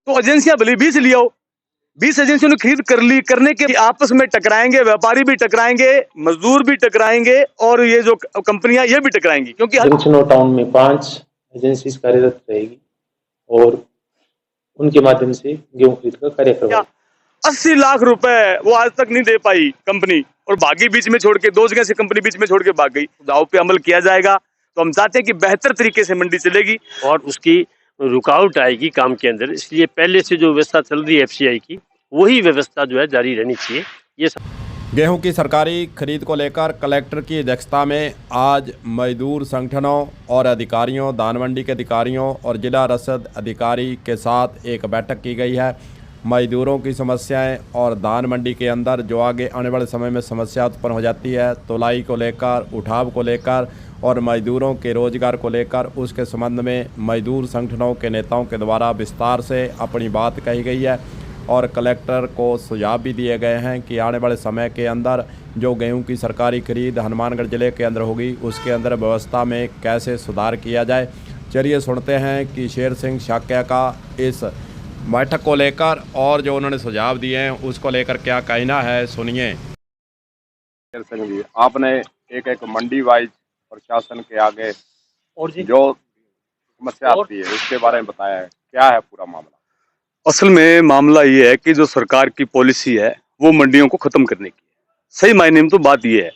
तो एजेंसियां भले 20 ले आओ, 20 एजेंसियों ने खरीद कर ली, करने के आपस में टकराएंगे, व्यापारी भी टकराएंगे, मजदूर भी टकराएंगे और ये जो कंपनियां ये भी टकराएंगी, क्योंकि जंक्शन और टाउन में 5 एजेंसीज कार्यरत रहेगी और उनके माध्यम से गेहूं खरीद का कार्य करवाएगी। 80 लाख रुपए वो आज तक नहीं दे पाई कंपनी और भागी बीच में छोड़ के, 2 जगह से कंपनी बीच में छोड़ के भाग गई। दाव पे अमल किया जाएगा तो हम चाहते हैं कि बेहतर तरीके से मंडी चलेगी और उसकी रुकावट आएगी काम के अंदर, इसलिए पहले से जो व्यवस्था चल रही है एफसीआई की, वही व्यवस्था जो है जारी रहनी चाहिए। ये गेहूं की सरकारी खरीद को लेकर कलेक्टर की अध्यक्षता में आज मजदूर संगठनों और अधिकारियों, धान मंडी के अधिकारियों और जिला रसद अधिकारी के साथ एक बैठक की गई है। मजदूरों की समस्याएं और धान मंडी के अंदर जो आगे आने वाले समय में समस्या उत्पन्न हो जाती है, तोलाई को लेकर, उठाव को लेकर और मजदूरों के रोजगार को लेकर, उसके संबंध में मजदूर संगठनों के नेताओं के द्वारा विस्तार से अपनी बात कही गई है और कलेक्टर को सुझाव भी दिए गए हैं कि आने वाले समय के अंदर जो गेहूं की सरकारी खरीद हनुमानगढ़ ज़िले के अंदर होगी, उसके अंदर व्यवस्था में कैसे सुधार किया जाए। चलिए सुनते हैं कि शेर सिंह शाक्य का इस बैठक को लेकर और जो उन्होंने सुझाव दिए हैं उसको लेकर क्या कहना है, सुनिए। शेर सिंह जी, आपने एक मंडी वाइज प्रशासन के आगे और जो समस्या आती है उसके बारे में बताया है, क्या है पूरा मामला? असल में मामला ये है कि जो सरकार की पॉलिसी है वो मंडियों को खत्म करने की है। सही मायने में तो बात ये है,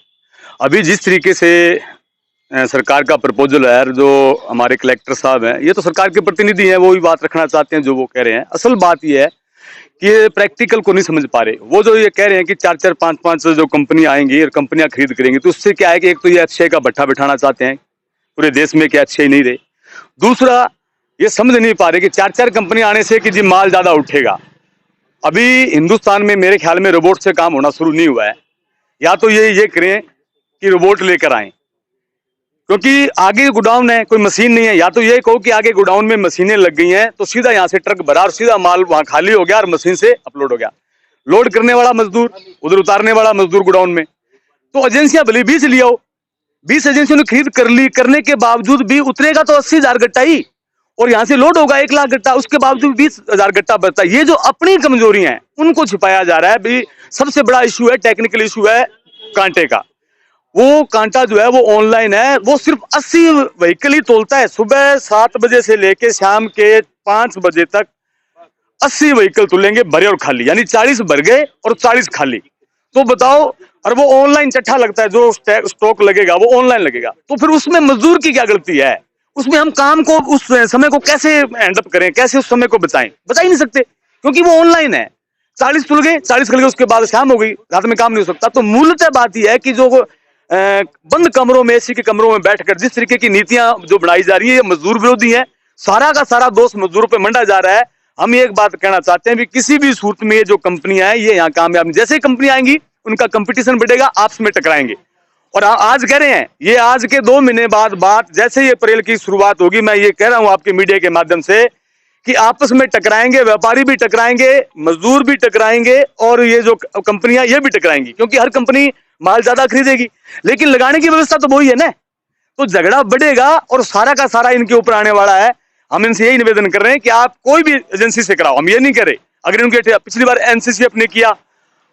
अभी जिस तरीके से सरकार का प्रपोजल है, जो हमारे कलेक्टर साहब हैं, ये तो सरकार के प्रतिनिधि हैं, वो भी बात रखना चाहते हैं जो वो कह रहे हैं। असल बात ये है कि ये प्रैक्टिकल को नहीं समझ पा रहे। वो जो ये कह रहे हैं कि 4-4, 5-5 जो कंपनियां आएंगी और कंपनियां खरीद करेंगी, तो उससे क्या है कि एक तो ये एफसीआई का भट्ठा बिठाना चाहते हैं पूरे देश में कि एफसीआई नहीं रहे। दूसरा, ये समझ नहीं पा रहे कि 4-4 कंपनियां आने से कि जी माल ज्यादा उठेगा। अभी हिंदुस्तान में मेरे ख्याल में रोबोट से काम होना शुरू नहीं हुआ है। या तो ये करें कि रोबोट लेकर आए, क्योंकि आगे गोडाउन है, कोई मशीन नहीं है। या तो ये कहो कि आगे गोडाउन में मशीनें लग गई हैं तो सीधा यहाँ से ट्रक भरा और सीधा माल वहां खाली हो गया और मशीन से अपलोड हो गया। लोड करने वाला मजदूर उधर, उतारने वाला मजदूर गोडाउन में। तो एजेंसियां भले 20 ले आओ, 20 एजेंसियों ने खरीद कर ली, करने के बावजूद भी उतरेगा तो 80,000 गट्टा ही, और यहाँ से लोड होगा 1 लाख गट्टा, उसके बावजूद 20,000 गट्टा बचता है। ये जो अपनी कमजोरियां हैं उनको छिपाया जा रहा है। भाई सबसे बड़ा इशू है, टेक्निकल इशू है कांटे का। वो कांटा जो है वो ऑनलाइन है, वो सिर्फ 80 व्हीकल ही तोलता है। सुबह 7 बजे से लेके शाम के 5 बजे तक 80 व्हीकल तुलेंगे भरे और खाली, यानी 40 भर गए और 40 खाली। तो बताओ, और वो ऑनलाइन चट्ठा लगता है, जो स्टॉक लगेगा वो ऑनलाइन लगेगा। तो फिर उसमें मजदूर की क्या गलती है? उसमें हम काम को, उस समय को कैसे एंडअप करें, कैसे उस समय को बचाएं? बचा ही नहीं सकते, क्योंकि वो ऑनलाइन है। 40 तुल गए, 40 खल गए, उसके बाद शाम हो गई, रात में काम नहीं हो सकता। तो मूलतः बात यह है कि जो बंद कमरों में, एसी के कमरों में बैठकर जिस तरीके की नीतियां जो बनाई जा रही है, ये मजदूर विरोधी है। सारा का सारा दोष मजदूरों पे मंडा जा रहा है। हम एक बात कहना चाहते हैं कि किसी भी सूरत में ये जो कंपनियां हैं ये यहाँ कामयाब नहीं। जैसे कंपनी आएंगी उनका कंपटीशन बढ़ेगा, आपस में टकराएंगे। और आज कह रहे हैं, ये आज के 2 महीने बाद बात, जैसे ये अप्रैल की शुरुआत होगी, मैं ये कह रहा हूं आपके मीडिया के माध्यम से कि आपस में टकराएंगे, व्यापारी भी टकराएंगे, मजदूर भी टकराएंगे और ये जो कंपनियां ये भी टकराएंगी, क्योंकि हर कंपनी माल ज्यादा खरीदेगी, लेकिन लगाने की व्यवस्था तो वही है ना। तो झगड़ा बढ़ेगा और सारा का सारा इनके ऊपर आने वाला है। हम इनसे यही निवेदन कर रहे हैं कि आप कोई भी एजेंसी से कराओ, हम ये नहीं करे। अगर इनके पिछली बार एनसीसीएफ ने किया,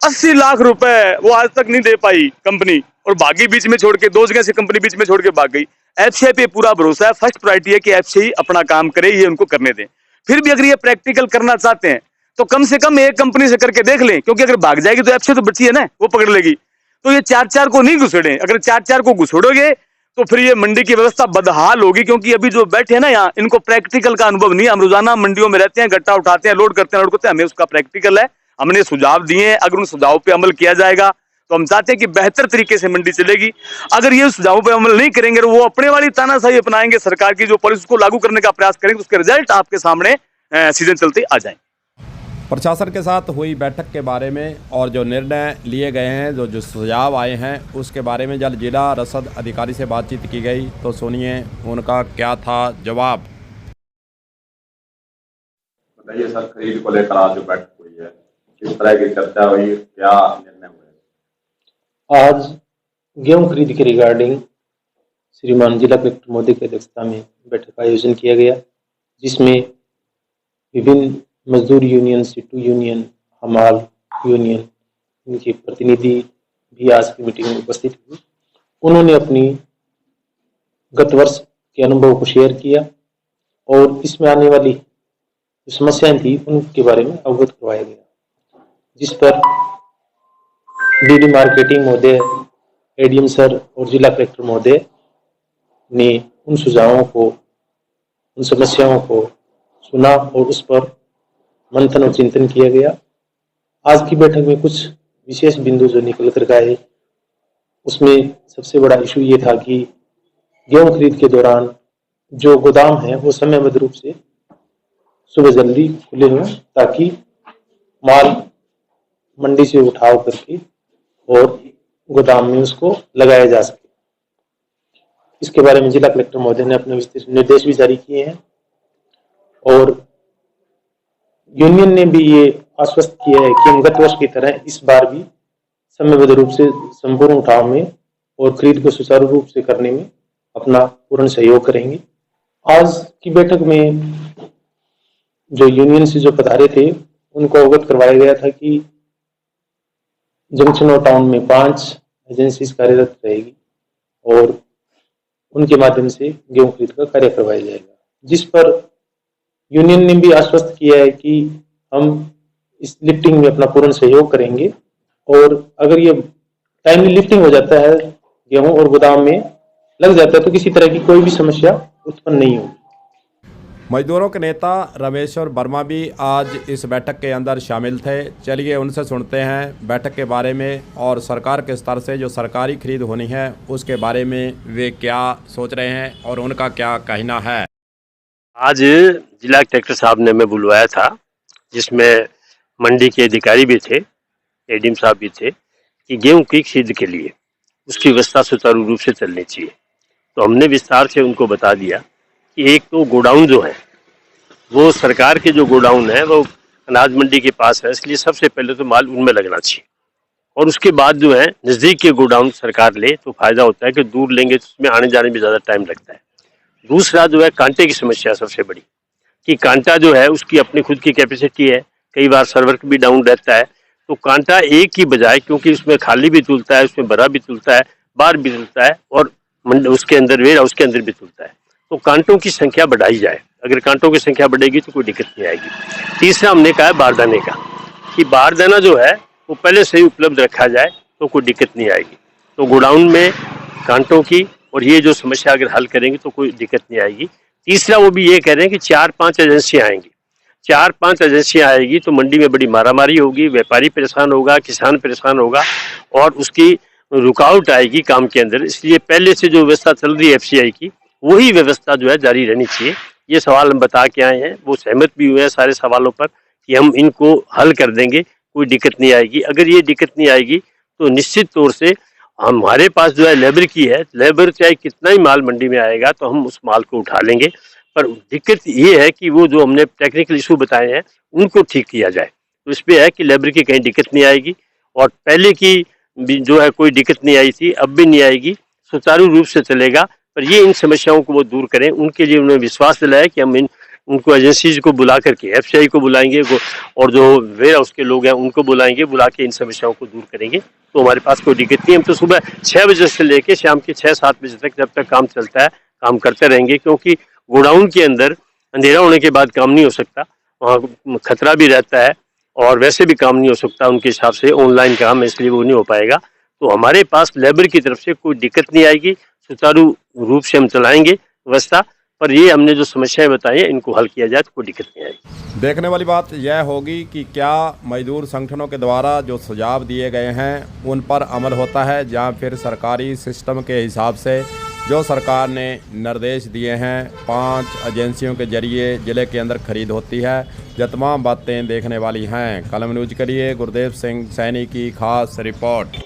80 लाख रुपए वो आज तक नहीं दे पाई कंपनी और भागी बीच में छोड़ के, 2 जगह से कंपनी बीच में छोड़ के भाग गई। एफसीआई पे पूरा भरोसा है। फर्स्ट प्रायोरिटी है कि एफसीआई अपना काम करे, ये उनको करने दें। फिर भी अगर ये प्रैक्टिकल करना चाहते हैं तो कम से कम एक कंपनी से करके देख लें, क्योंकि अगर भाग जाएगी तो एफसीआई तो बची है ना, वो पकड़ लेगी। तो ये 4-4 को नहीं घुसेड़े। अगर 4-4 को घुसेड़ोगे तो फिर ये मंडी की व्यवस्था बदहाल होगी, क्योंकि अभी जो बैठे हैं ना यहाँ, इनको प्रैक्टिकल का अनुभव नहीं। हम रोजाना मंडियों में रहते हैं, गट्टा उठाते हैं, लोड करते हैं, हमें उसका प्रैक्टिकल है। हमने सुझाव दिए हैं, अगर उन सुझावों पे अमल किया जाएगा तो हम चाहते हैं कि बेहतर तरीके से मंडी चलेगी। अगर ये सुझावों पे अमल नहीं करेंगे और वो अपने वाली तानाशाही अपनाएंगे, सरकार की जो पॉलिसी को लागू करने का प्रयास करेंगे, तो उसके रिजल्ट आपके सामने सीजन चलते आ जाएंगे। प्रशासन के साथ हुई बैठक के बारे में और जो निर्णय लिए गए हैं, जो सुझाव आए हैं, उसके बारे में जब जिला रसद अधिकारी से बातचीत की गई तो सुनिए उनका क्या था जवाब। बताइए सर, खरीद को लेकर आज जो बैठक हुई है, किस तरह की चर्चा हुई, क्या निर्णय हुए? आज गेहूं खरीद के रिगार्डिंग श्रीमान जिला कलेक्टर महोदय की अध्यक्षता में बैठक का आयोजन किया गया, जिसमें विभिन्न मजदूर यूनियन, सिट्टू यूनियन, हमाल यूनियन, इनके प्रतिनिधि भी आज की मीटिंग में उपस्थित हुए। उन्होंने अपनी गत वर्ष के अनुभव को शेयर किया और इसमें आने वाली जो समस्याएं थी उनके बारे में अवगत करवाया गया, जिस पर डीडी मार्केटिंग महोदय, एडीएम सर और जिला कलेक्टर महोदय ने उन सुझावों को, उन समस्याओं को सुना और उस पर मंथन और चिंतन किया गया। आज की बैठक में कुछ विशेष बिंदु जो निकल कर आए, उसमें सबसे बड़ा इशू ये था कि गेहूं खरीद के दौरान जो गोदाम है वो समयबद्ध रूप से सुबह जल्दी खुले हों, ताकि माल मंडी से उठाव करके और गोदाम में उसको लगाया जा सके। इसके बारे में जिला कलेक्टर महोदय ने अपने विस्तृत निर्देश भी जारी किए हैं और यूनियन ने भी ये आश्वस्त किया है कि हम गत वर्ष की तरह इस बार भी समयबद्ध रूप से संपूर्ण उठाव में और खरीद को सुचारू रूप से करने में अपना पूर्ण सहयोग करेंगे। आज की बैठक में जो यूनियन से जो पधारे थे उनको अवगत करवाया गया था कि जंक्शन और टाउन में 5 एजेंसीज कार्यरत रहेगी और उनके माध्यम से गेहूं खरीद का कार्य करवाया जाएगा, जिस पर यूनियन ने भी आश्वस्त किया है कि हम इस लिफ्टिंग में अपना पूर्ण सहयोग करेंगे और अगर ये टाइमली लिफ्टिंग हो जाता है, गेहूं और गोदाम में लग जाता है, तो किसी तरह की कोई भी समस्या उत्पन्न नहीं होगी। मजदूरों के नेता रमेश्वर वर्मा भी आज इस बैठक के अंदर शामिल थे। चलिए उनसे सुनते हैं बैठक के बारे में और सरकार के स्तर से जो सरकारी खरीद होनी है उसके बारे में वे क्या सोच रहे हैं और उनका क्या कहना है। आज जिला कलेक्टर साहब ने हमें बुलवाया था, जिसमें मंडी के अधिकारी भी थे, एडीएम साहब भी थे, कि गेहूं की खरीद के लिए उसकी व्यवस्था सुचारू रूप से चलनी चाहिए। तो हमने विस्तार से उनको बता दिया कि एक तो गोडाउन जो है वो सरकार के जो गोडाउन है वो अनाज मंडी के पास है, इसलिए सबसे पहले तो माल उनमें लगना चाहिए और उसके बाद जो है नज़दीक के गोडाउन सरकार ले तो फायदा होता है कि दूर लेंगे तो उसमें आने जाने में ज़्यादा टाइम लगता है। दूसरा जो है कांटे की समस्या सबसे बड़ी, कि कांटा जो है उसकी अपनी खुद की कैपेसिटी है, कई बार सर्वर भी डाउन रहता है, तो कांटा एक की बजाय, क्योंकि उसमें खाली भी तुलता है, उसमें बड़ा भी तुलता है, बाहर भी तुलता है और उसके अंदर वेयर हाउस के अंदर भी तुलता है, तो कांटों की संख्या बढ़ाई जाए। अगर कांटों की संख्या बढ़ेगी तो कोई दिक्कत नहीं आएगी। तीसरा हमने कहा है बारदाने का, कि बारदाना जो है वो पहले से ही उपलब्ध रखा जाए तो कोई दिक्कत नहीं आएगी। तो गोडाउन में कांटों की और ये जो समस्या अगर हल करेंगे तो कोई दिक्कत नहीं आएगी। तीसरा वो भी ये कह रहे हैं कि 4-5 एजेंसियां आएंगी, 4-5 एजेंसियां आएगी तो मंडी में बड़ी मारामारी होगी, व्यापारी परेशान होगा, किसान परेशान होगा और उसकी रुकावट आएगी काम के अंदर। इसलिए पहले से जो व्यवस्था चल रही है एफसीआई की, वही व्यवस्था जो है जारी रहनी चाहिए। ये सवाल हम बता के आए हैं, वो सहमत भी हुए हैं सारे सवालों पर कि हम इनको हल कर देंगे, कोई दिक्कत नहीं आएगी। अगर ये दिक्कत नहीं आएगी तो निश्चित तौर से हमारे पास जो है लेबर की है, लेबर चाहे कितना ही माल मंडी में आएगा तो हम उस माल को उठा लेंगे। पर दिक्कत ये है कि वो जो हमने टेक्निकल इशू बताए हैं उनको ठीक किया जाए। तो इस पे है कि लेबर की कहीं दिक्कत नहीं आएगी और पहले की जो है कोई दिक्कत नहीं आई थी, अब भी नहीं आएगी, सुचारू रूप से चलेगा। पर ये इन समस्याओं को वो दूर करें, उनके लिए उन्होंने विश्वास दिलाया कि हम उनको एजेंसीज को बुला करके एफसीआई को बुलाएंगे और जो वेयर हाउस के लोग हैं उनको बुलाएंगे, बुला के इन समस्याओं को दूर करेंगे। तो हमारे पास कोई दिक्कत नहीं। हम तो सुबह 6 बजे से लेके शाम के 6-7 बजे तक जब तक काम चलता है काम करते रहेंगे, क्योंकि गोडाउन के अंदर अंधेरा होने के बाद काम नहीं हो सकता, वहाँ खतरा भी रहता है और वैसे भी काम नहीं हो सकता उनके हिसाब से, ऑनलाइन काम है इसलिए वो नहीं हो पाएगा। तो हमारे पास लेबर की तरफ से कोई दिक्कत नहीं आएगी, सुचारू रूप से हम चलाएंगे व्यवस्था। पर ये हमने जो समस्याएं बताई हैं इनको हल किया जाए तो कोई दिक्कत नहीं आएगी। देखने वाली बात यह होगी कि क्या मजदूर संगठनों के द्वारा जो सुझाव दिए गए हैं उन पर अमल होता है, या फिर सरकारी सिस्टम के हिसाब से जो सरकार ने निर्देश दिए हैं 5 एजेंसियों के जरिए ज़िले के अंदर खरीद होती है। यह तमाम बातें देखने वाली हैं। कलम न्यूज़ के लिए गुरदेव सिंह सैनी की खास रिपोर्ट।